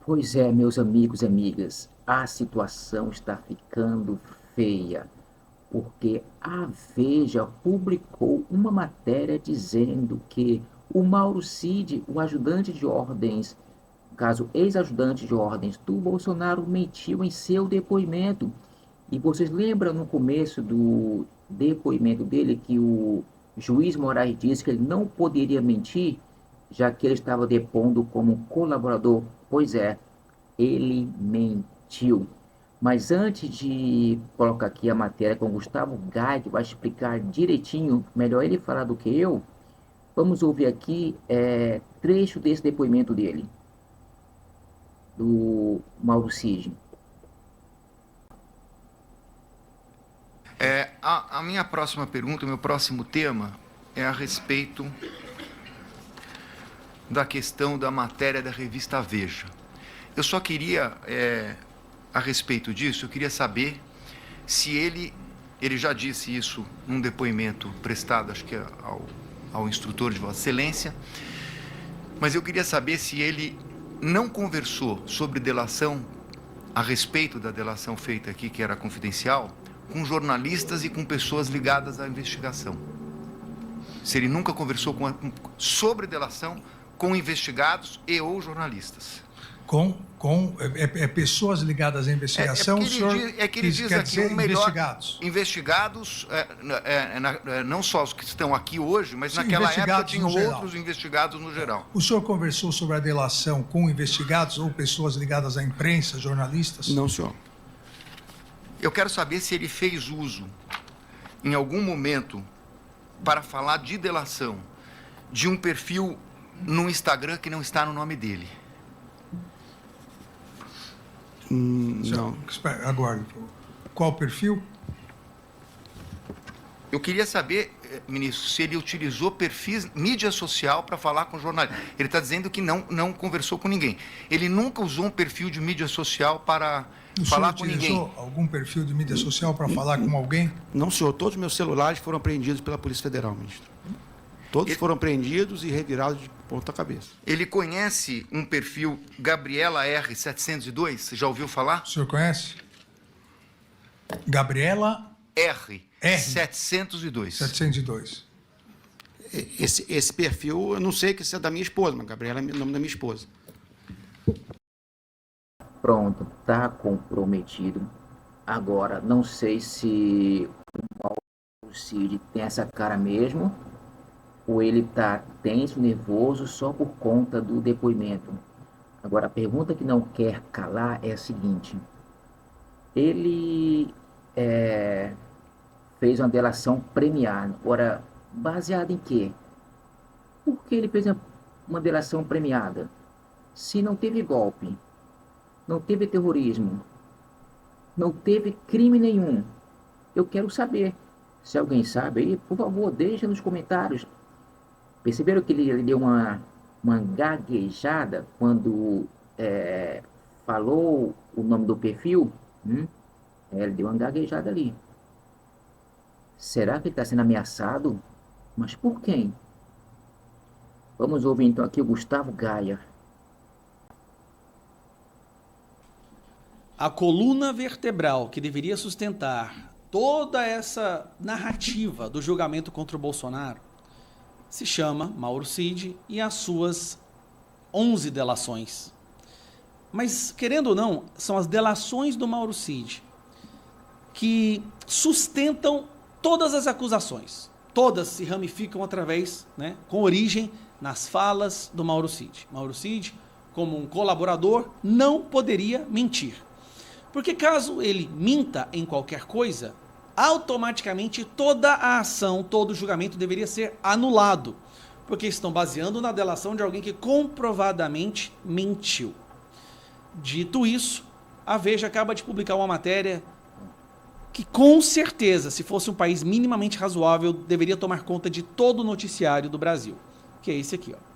Pois é, meus amigos e amigas, a situação está ficando feia, porque a Veja publicou uma matéria dizendo que o Mauro Cid, o ajudante de ordens, no caso, ex-ajudante de ordens do Bolsonaro, mentiu em seu depoimento. E vocês lembram no começo do depoimento dele que o juiz Moraes disse que ele não poderia mentir, já que ele estava depondo como colaborador? Pois é, ele mentiu. Mas antes de colocar aqui a matéria com o Gustavo Gai, que vai explicar direitinho, melhor ele falar do que eu, vamos ouvir aqui trecho desse depoimento dele, do Mauro Cid. A minha próxima pergunta, o meu próximo tema é a respeito da questão da matéria da revista Veja. Eu só queria, a respeito disso, eu queria saber se ele já disse isso num depoimento prestado, acho que ao instrutor de Vossa Excelência, mas eu queria saber se ele não conversou sobre delação, a respeito da delação feita aqui, que era confidencial, com jornalistas e com pessoas ligadas à investigação. Se ele nunca conversou sobre delação com investigados e ou jornalistas. Pessoas ligadas à investigação, que ele diz aqui, investigados, não só os que estão aqui hoje, mas sim, naquela época tinham outros investigados no geral. O senhor conversou sobre a delação com investigados ou pessoas ligadas à imprensa, jornalistas? Não, senhor. Eu quero saber se ele fez uso, em algum momento, para falar de delação, de um perfil no Instagram que não está no nome dele. Não. Aguarde. Qual perfil? Eu queria saber, ministro, se ele utilizou perfis, mídia social para falar com jornalistas. Ele está dizendo que não conversou com ninguém. Ele nunca usou um perfil de mídia social para falar com ninguém. O senhor utilizou algum perfil de mídia social para falar com alguém? Não, senhor. Todos os meus celulares foram apreendidos pela Polícia Federal, ministro. Todos foram apreendidos e revirados de ponta cabeça. Ele conhece um perfil Gabriela R. 702? Você já ouviu falar? O senhor conhece? Gabriela R. 702. 702. Esse perfil, eu não sei que isso é da minha esposa, mas Gabriela é o nome da minha esposa. Pronto, tá comprometido. Agora, não sei se o Mauro Cid tem essa cara mesmo, ou ele tá tenso, nervoso, só por conta do depoimento. Agora, a pergunta que não quer calar é a seguinte. Ele fez uma delação premiada. Ora, baseada em quê? Por que ele fez uma delação premiada? Se não teve golpe, não teve terrorismo, não teve crime nenhum. Eu quero saber. Se alguém sabe aí, por favor, deixa nos comentários. Perceberam que ele deu uma gaguejada quando falou o nome do perfil? Ele deu uma gaguejada ali. Será que ele está sendo ameaçado? Mas por quem? Vamos ouvir então aqui o Gustavo Gaia. A coluna vertebral que deveria sustentar toda essa narrativa do julgamento contra o Bolsonaro se chama Mauro Cid e as suas 11 delações. Mas, querendo ou não, são as delações do Mauro Cid que sustentam todas as acusações. Todas se ramificam através, com origem nas falas do Mauro Cid. Mauro Cid, como um colaborador, não poderia mentir. Porque caso ele minta em qualquer coisa, automaticamente toda a ação, todo o julgamento deveria ser anulado, porque estão baseando na delação de alguém que comprovadamente mentiu. Dito isso, a Veja acaba de publicar uma matéria que com certeza, se fosse um país minimamente razoável, deveria tomar conta de todo o noticiário do Brasil, que é esse aqui, ó.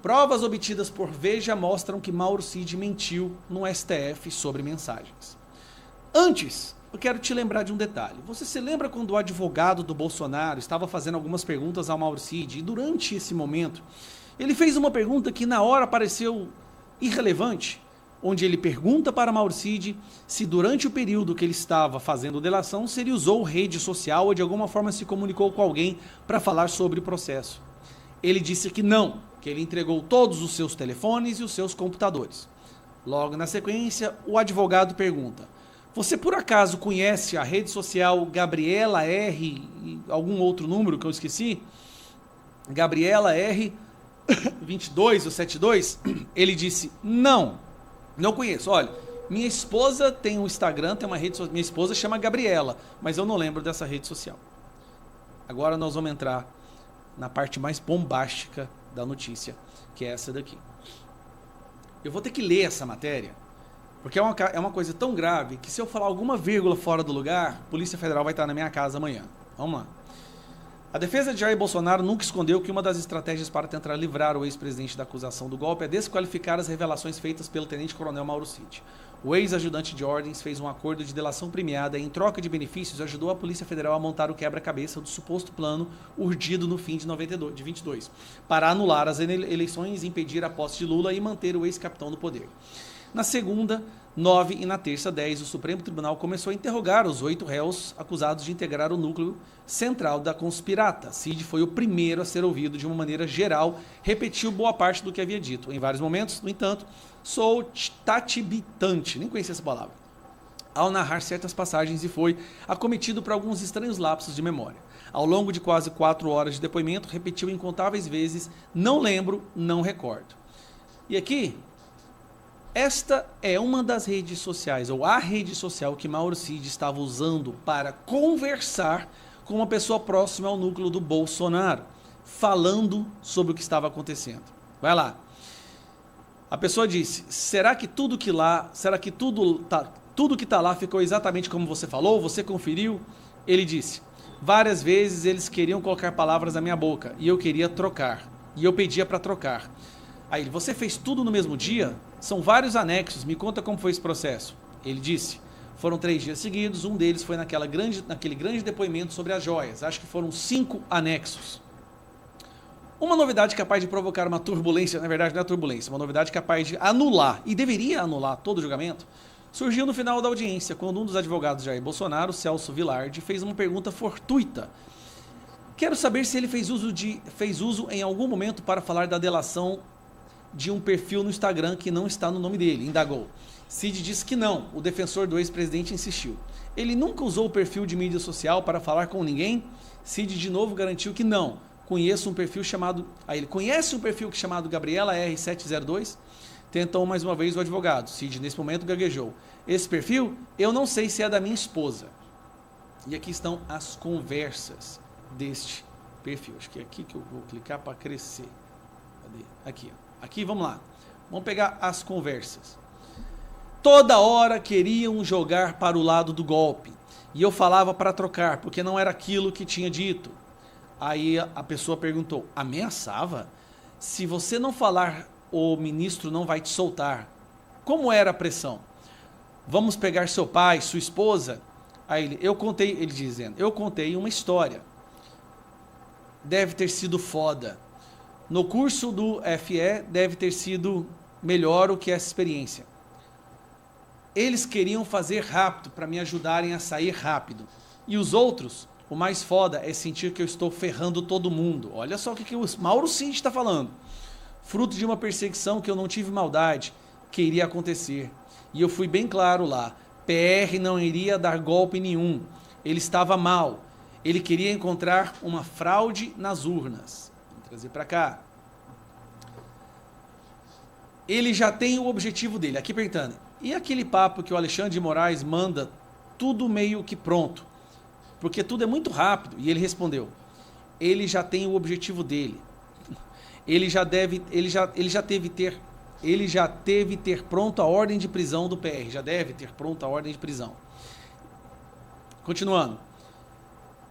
Provas obtidas por Veja mostram que Mauro Cid mentiu no STF sobre mensagens. Antes, eu quero te lembrar de um detalhe. Você se lembra quando o advogado do Bolsonaro estava fazendo algumas perguntas ao Mauro Cid, e durante esse momento, ele fez uma pergunta que na hora pareceu irrelevante, onde ele pergunta para Mauro Cid se durante o período que ele estava fazendo delação, se ele usou rede social ou de alguma forma se comunicou com alguém para falar sobre o processo. Ele disse que não, que ele entregou todos os seus telefones e os seus computadores. Logo na sequência, o advogado pergunta: você por acaso conhece a rede social Gabriela R e algum outro número que eu esqueci? Gabriela R 22 ou 72? Ele disse: não conheço. Olha, minha esposa tem um Instagram, tem uma rede social, minha esposa chama Gabriela, mas eu não lembro dessa rede social. Agora nós vamos entrar na parte mais bombástica da notícia, que é essa daqui. Eu vou ter que ler essa matéria, porque é uma coisa tão grave que se eu falar alguma vírgula fora do lugar, a Polícia Federal vai estar na minha casa amanhã. Vamos lá. A defesa de Jair Bolsonaro nunca escondeu que uma das estratégias para tentar livrar o ex-presidente da acusação do golpe é desqualificar as revelações feitas pelo tenente-coronel Mauro Cid. O ex-ajudante de ordens fez um acordo de delação premiada e, em troca de benefícios, ajudou a Polícia Federal a montar o quebra-cabeça do suposto plano urdido no fim de 22, para anular as eleições, impedir a posse de Lula e manter o ex-capitão no poder. Na segunda, 9 e na terça, 10, o Supremo Tribunal começou a interrogar os 8 réus acusados de integrar o núcleo central da conspirata. Cid foi o primeiro a ser ouvido de uma maneira geral, repetiu boa parte do que havia dito. Em vários momentos, no entanto, sou tatibitante, nem conhecia essa palavra, ao narrar certas passagens e foi acometido por alguns estranhos lapsos de memória. Ao longo de quase 4 horas de depoimento, repetiu incontáveis vezes: não lembro, não recordo. E aqui, esta é uma das redes sociais, ou a rede social que Mauro Cid estava usando para conversar com uma pessoa próxima ao núcleo do Bolsonaro, falando sobre o que estava acontecendo. Vai lá. A pessoa disse: será que tudo que está lá ficou exatamente como você falou? Você conferiu? Ele disse: várias vezes eles queriam colocar palavras na minha boca e eu queria trocar. E eu pedia para trocar. Aí, você fez tudo no mesmo dia? São vários anexos, me conta como foi esse processo. Ele disse: foram 3 dias seguidos, um deles foi naquele grande depoimento sobre as joias. Acho que foram 5 anexos. Uma novidade capaz de provocar uma turbulência, na verdade não é turbulência, uma novidade capaz de anular, e deveria anular todo o julgamento, surgiu no final da audiência, quando um dos advogados de Jair Bolsonaro, Celso Vilardi, fez uma pergunta fortuita. Quero saber se ele fez uso em algum momento para falar da delação de um perfil no Instagram que não está no nome dele, indagou. Cid disse que não, o defensor do ex-presidente insistiu. Ele nunca usou o perfil de mídia social para falar com ninguém? Cid de novo garantiu que não. Conhece um perfil chamado Gabriela R702? Tentou mais uma vez o advogado. Cid nesse momento gaguejou: esse perfil eu não sei se é da minha esposa. E aqui estão as conversas deste perfil. Acho que é aqui que eu vou clicar para crescer. Cadê? Aqui, ó. Aqui, vamos lá. Vamos pegar as conversas. Toda hora queriam jogar para o lado do golpe. E eu falava para trocar, porque não era aquilo que tinha dito. Aí a pessoa perguntou: ameaçava? Se você não falar, o ministro não vai te soltar. Como era a pressão? Vamos pegar seu pai, sua esposa? Aí eu contei uma história. Deve ter sido foda. No curso do FE deve ter sido melhor o que essa experiência. Eles queriam fazer rápido para me ajudarem a sair rápido. E os outros, o mais foda é sentir que eu estou ferrando todo mundo. Olha só o que o Mauro Cid está falando. Fruto de uma perseguição que eu não tive maldade, que iria acontecer. E eu fui bem claro lá. PR não iria dar golpe nenhum. Ele estava mal. Ele queria encontrar uma fraude nas urnas. Trazer para cá. Ele já tem o objetivo dele. Aqui perguntando: e aquele papo que o Alexandre de Moraes manda tudo meio que pronto? Porque tudo é muito rápido. E ele respondeu: ele já tem o objetivo dele. Ele já teve ter pronto a ordem de prisão do PR. Já deve ter pronto a ordem de prisão. Continuando.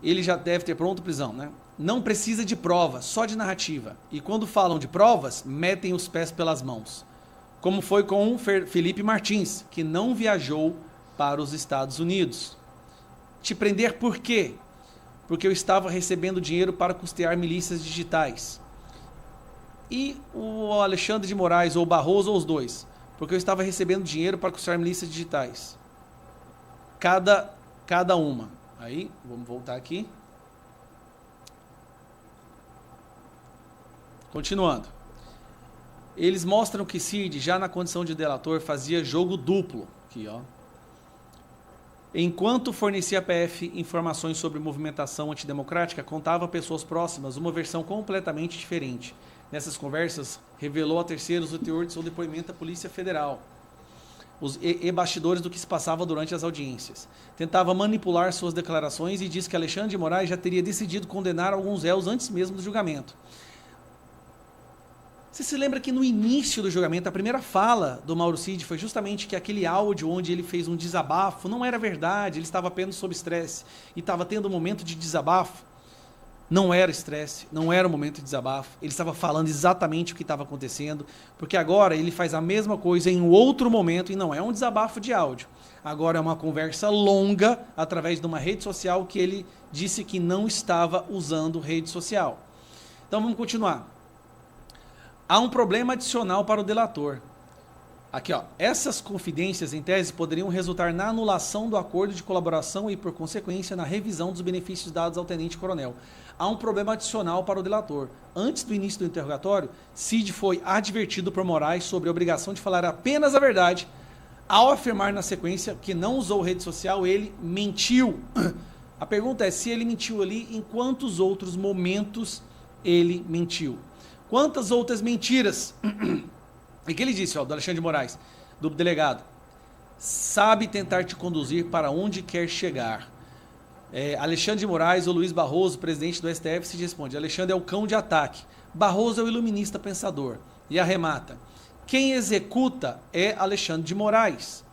Ele já deve ter pronto a prisão, né? Não precisa de prova, só de narrativa. E quando falam de provas, metem os pés pelas mãos. Como foi com o Felipe Martins, que não viajou para os Estados Unidos. Te prender por quê? Porque eu estava recebendo dinheiro para custear milícias digitais. E o Alexandre de Moraes, ou Barroso, ou os dois? porque eu estava recebendo dinheiro para construir milícias digitais. Cada uma. Aí, vamos voltar aqui. Continuando. Eles mostram que Cid, já na condição de delator, fazia jogo duplo. Aqui, ó. Enquanto fornecia à PF informações sobre movimentação antidemocrática, contava a pessoas próximas uma versão completamente diferente. Nessas conversas, revelou a terceiros o teor de seu depoimento à Polícia Federal e bastidores do que se passava durante as audiências. Tentava manipular suas declarações e disse que Alexandre de Moraes já teria decidido condenar alguns réus antes mesmo do julgamento. Você se lembra que no início do julgamento, a primeira fala do Mauro Cid foi justamente que aquele áudio onde ele fez um desabafo não era verdade, ele estava apenas sob estresse e estava tendo um momento de desabafo. Não era estresse, não era um momento de desabafo, ele estava falando exatamente o que estava acontecendo, porque agora ele faz a mesma coisa em um outro momento e não é um desabafo de áudio. Agora é uma conversa longa através de uma rede social que ele disse que não estava usando rede social. Então vamos continuar. Há um problema adicional para o delator. Aqui, ó. Essas confidências, em tese, poderiam resultar na anulação do acordo de colaboração e, por consequência, na revisão dos benefícios dados ao tenente-coronel. Há um problema adicional para o delator. Antes do início do interrogatório, Cid foi advertido por Moraes sobre a obrigação de falar apenas a verdade. Ao afirmar na sequência que não usou rede social, ele mentiu. A pergunta é se ele mentiu ali, em quantos outros momentos ele mentiu? Quantas outras mentiras? E que ele disse, ó, do Alexandre de Moraes, do delegado, sabe tentar te conduzir para onde quer chegar. Alexandre de Moraes ou Luiz Barroso, presidente do STF, se responde, Alexandre é o cão de ataque, Barroso é o iluminista pensador. E arremata, quem executa é Alexandre de Moraes.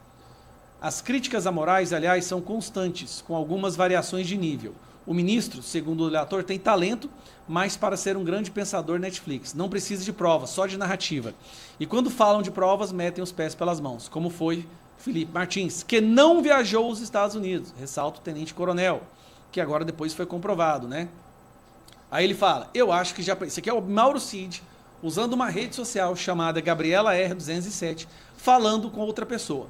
As críticas a Moraes, aliás, são constantes, com algumas variações de nível. O ministro, segundo o relator, tem talento, mas para ser um grande pensador Netflix. Não precisa de provas, só de narrativa. E quando falam de provas, metem os pés pelas mãos, como foi Felipe Martins, que não viajou aos Estados Unidos. Ressalta o tenente-coronel, que agora depois foi comprovado, né? Aí ele fala, eu acho que já... Esse aqui é o Mauro Cid, usando uma rede social chamada Gabriela R207, falando com outra pessoa.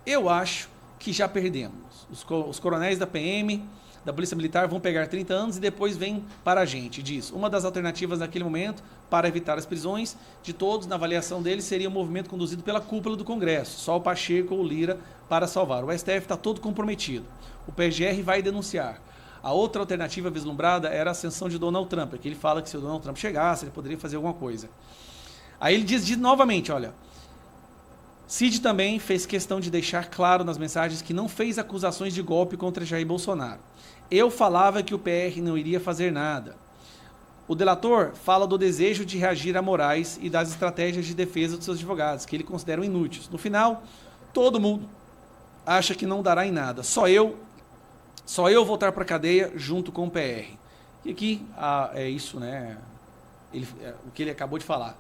Eu acho que já perdemos. Os coronéis da PM... da Polícia Militar vão pegar 30 anos e depois vem para a gente, diz. Uma das alternativas naquele momento para evitar as prisões de todos, na avaliação deles, seria um movimento conduzido pela cúpula do Congresso, só o Pacheco ou o Lira para salvar. O STF está todo comprometido. O PGR vai denunciar. A outra alternativa vislumbrada era a ascensão de Donald Trump, que ele fala que se o Donald Trump chegasse, ele poderia fazer alguma coisa. Aí ele diz novamente, olha... Cid também fez questão de deixar claro nas mensagens que não fez acusações de golpe contra Jair Bolsonaro. Eu falava que o PR não iria fazer nada. O delator fala do desejo de reagir a Moraes e das estratégias de defesa dos seus advogados, que ele considera inúteis. No final, todo mundo acha que não dará em nada. Só eu voltar para a cadeia junto com o PR. E aqui é isso, né? O que ele acabou de falar.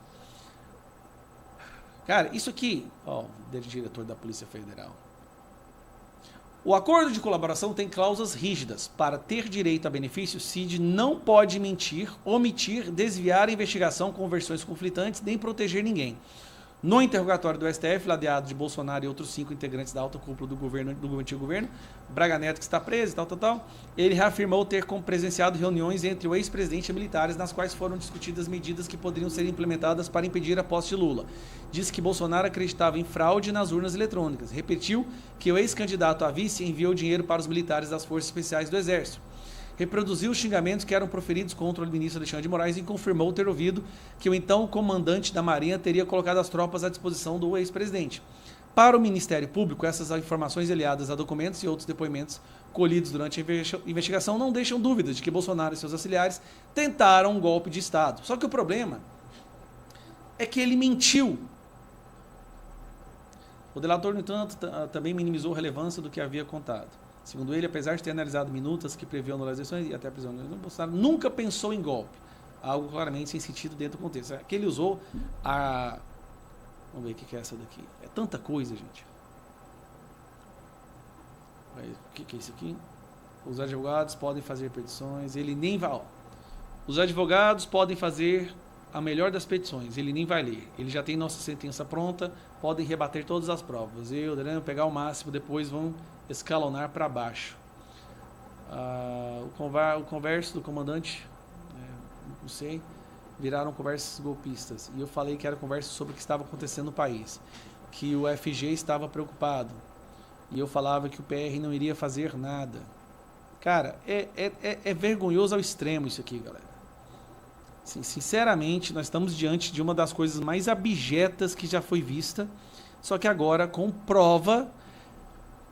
Cara, isso aqui, ó, diretor da Polícia Federal. O acordo de colaboração tem cláusulas rígidas. Para ter direito a benefício, Cid não pode mentir, omitir, desviar a investigação com versões conflitantes, nem proteger ninguém. No interrogatório do STF, ladeado de Bolsonaro e outros 5 integrantes da alta cúpula do antigo governo, Braga Neto, que está preso e tal, ele reafirmou ter presenciado reuniões entre o ex-presidente e militares, nas quais foram discutidas medidas que poderiam ser implementadas para impedir a posse de Lula. Disse que Bolsonaro acreditava em fraude nas urnas eletrônicas. Repetiu que o ex-candidato a vice enviou dinheiro para os militares das Forças Especiais do Exército. Reproduziu os xingamentos que eram proferidos contra o ministro Alexandre de Moraes e confirmou ter ouvido que o então comandante da Marinha teria colocado as tropas à disposição do ex-presidente. Para o Ministério Público, essas informações aliadas a documentos e outros depoimentos colhidos durante a investigação não deixam dúvidas de que Bolsonaro e seus auxiliares tentaram um golpe de Estado. Só que o problema é que ele mentiu. O delator, no entanto, também minimizou a relevância do que havia contado. Segundo ele, apesar de ter analisado minutas que previam anular as eleições e até a prisão, Bolsonaro nunca pensou em golpe. Algo claramente sem sentido dentro do contexto. Que ele usou a... Vamos ver o que é essa daqui. É tanta coisa, gente. O que é isso aqui? Os advogados podem fazer petições. Ele nem vai... Os advogados podem fazer a melhor das petições, ele nem vai ler. Ele já tem nossa sentença pronta, podem rebater todas as provas. Eu, Adriano, pegar o máximo, depois vão escalonar para baixo. O converso do comandante, não sei, viraram conversas golpistas. E eu falei que era conversa sobre o que estava acontecendo no país. Que o FG estava preocupado. E eu falava que o PR não iria fazer nada. Cara, é vergonhoso ao extremo isso aqui, galera. Sinceramente, nós estamos diante de uma das coisas mais abjetas que já foi vista, só que agora com prova.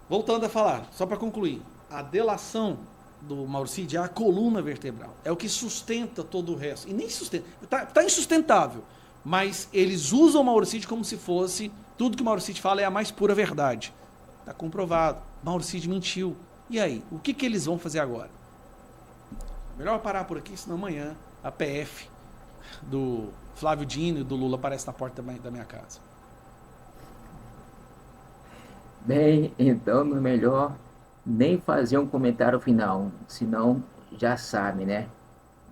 Voltando a falar, só para concluir, a delação do Mauro Cid é a coluna vertebral, é o que sustenta todo o resto, e nem sustenta, tá insustentável, mas eles usam o Mauro Cid como se fosse, tudo que o Mauro Cid fala é a mais pura verdade. Tá comprovado, Mauro Cid mentiu. E aí, o que eles vão fazer agora? Melhor parar por aqui, senão amanhã a PF do Flávio Dino e do Lula aparece na porta da minha casa. Bem, então não é melhor nem fazer um comentário final, senão já sabe, né?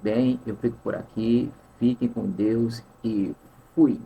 Bem, eu fico por aqui, fiquem com Deus e fui!